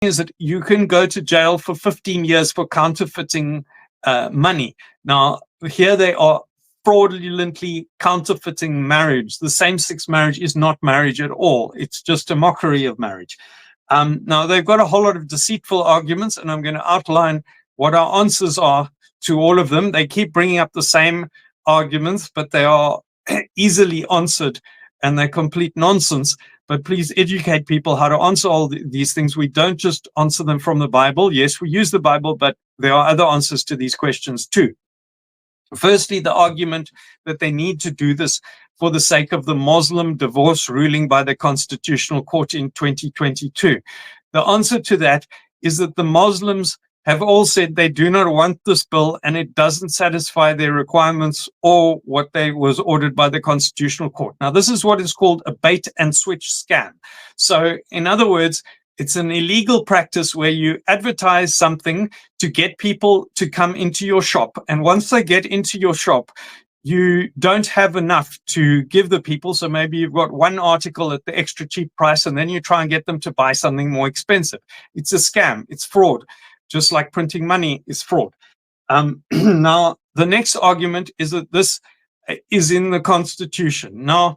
is that you can go to jail for 15 years for counterfeiting money. Now, here they are fraudulently counterfeiting marriage. The same-sex marriage is not marriage at all. It's just a mockery of marriage. Now, they've got a whole lot of deceitful arguments, and I'm going to outline what our answers are to all of them. They keep bringing up the same arguments, but they are easily answered, and they're complete nonsense. But please educate people how to answer all these things. We don't just answer them from the Bible. Yes, we use the Bible, but there are other answers to these questions too. Firstly, the argument that they need to do this for the sake of the Muslim divorce ruling by the Constitutional Court in 2022. The answer to that is that the Muslims have all said they do not want this bill, and it doesn't satisfy their requirements or what was ordered by the Constitutional Court. Now, this is what is called a bait and switch scam. So, in other words, it's an illegal practice where you advertise something to get people to come into your shop. And once they get into your shop, you don't have enough to give the people. So maybe you've got one article at the extra cheap price, and then you try and get them to buy something more expensive. It's a scam. It's fraud. Just like printing money is fraud. Now, the next argument is that this is in the Constitution. Now,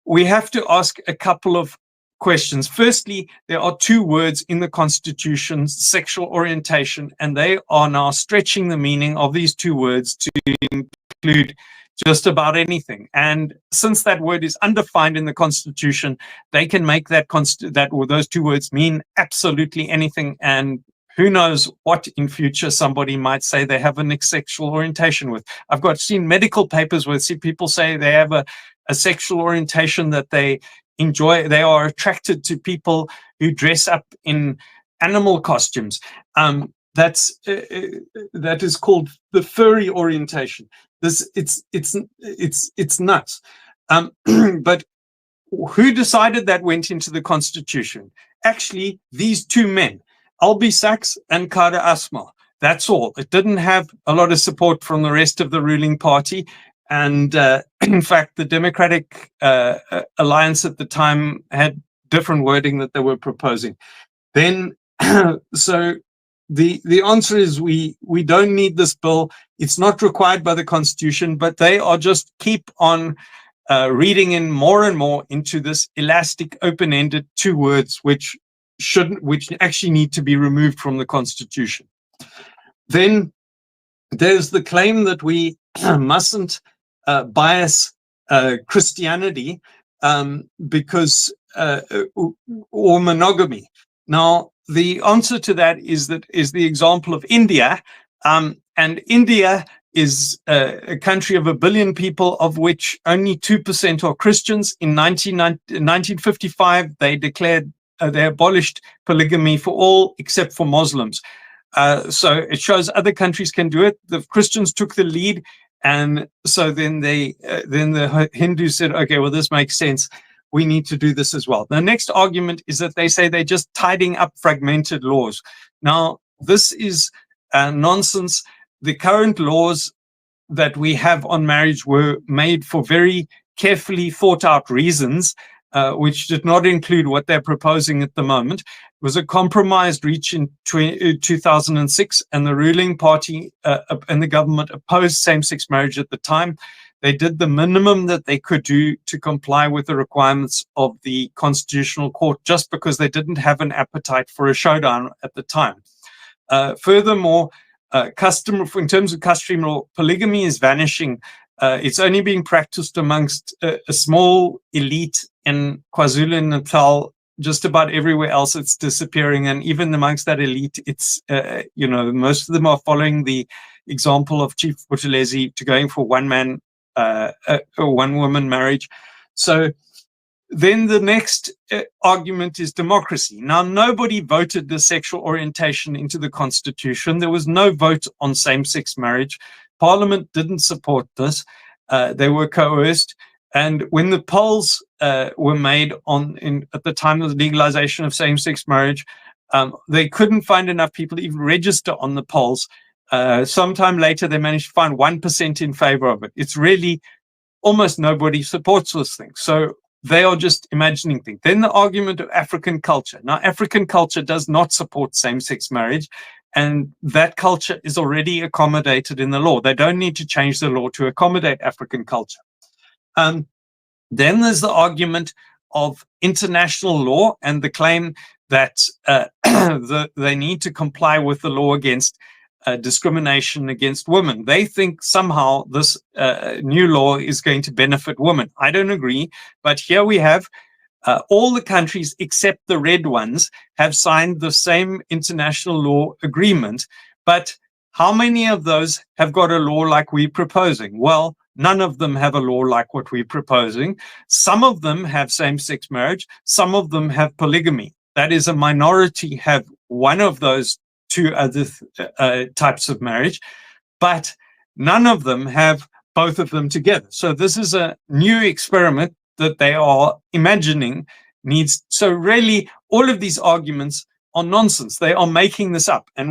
we have to ask a couple of questions. Firstly, there are two words in the Constitution, sexual orientation, and they are now stretching the meaning of these two words to include just about anything. And since that word is undefined in the Constitution, they can make those two words mean absolutely anything. And who knows what in future somebody might say they have a sexual orientation with. I've seen medical papers where people say they have a sexual orientation that they enjoy. They are attracted to people who dress up in animal costumes. That is called the furry orientation. It's nuts. But who decided that went into the Constitution? Actually, these two men, Albie Sachs and Kader Asmal. That's all. It didn't have a lot of support from the rest of the ruling party. And in fact, the Democratic Alliance at the time had different wording that they were proposing. Then, so the answer is we don't need this bill. It's not required by the Constitution, but they are just keep on reading in more and more into this elastic, open-ended two words, which actually need to be removed from the Constitution. Then there's the claim that we mustn't bias Christianity because or monogamy. Now, the answer to that is the example of India, and India is a country of 1 billion people, of which only 2% are Christians. In 1955, they abolished polygamy for all except for Muslims. So it shows other countries can do it. The Christians took the lead, and so then the Hindus said, okay, well, this makes sense. We need to do this as well. The next argument is that they say they're just tidying up fragmented laws. Now, this is nonsense. The current laws that we have on marriage were made for very carefully thought out reasons, which did not include what they're proposing at the moment. It was a compromise reached in 2006, and the ruling party and the government opposed same-sex marriage at the time. They did the minimum that they could do to comply with the requirements of the Constitutional Court, just because they didn't have an appetite for a showdown at the time. Furthermore, in terms of customary law, polygamy is vanishing. It's only being practiced amongst a small elite in KwaZulu-Natal. Just about everywhere else, it's disappearing. And even amongst that elite, it's, most of them are following the example of Chief Buthelezi to going for one woman marriage. So then the next argument is democracy. Now, nobody voted the sexual orientation into the Constitution. There was no vote on same-sex marriage. Parliament didn't support this. They were coerced. And when the polls were made at the time of the legalization of same-sex marriage, they couldn't find enough people to even register on the polls. Sometime later, they managed to find 1% in favor of it. It's really almost nobody supports this thing. So they are just imagining things. Then the argument of African culture. Now, African culture does not support same-sex marriage, and that culture is already accommodated in the law. They don't need to change the law to accommodate African culture. Then there's the argument of international law and the claim that they need to comply with the law against discrimination against women. They think somehow this new law is going to benefit women. I don't agree, but here we have all the countries except the red ones have signed the same international law agreement, but how many of those have got a law like we're proposing? Well, none of them have a law like what we're proposing. Some of them have same-sex marriage. Some of them have polygamy. That is, a minority have one of those two other types of marriage, but none of them have both of them together. So this is a new experiment that they are imagining needs. So really, all of these arguments are nonsense. They are making this up. And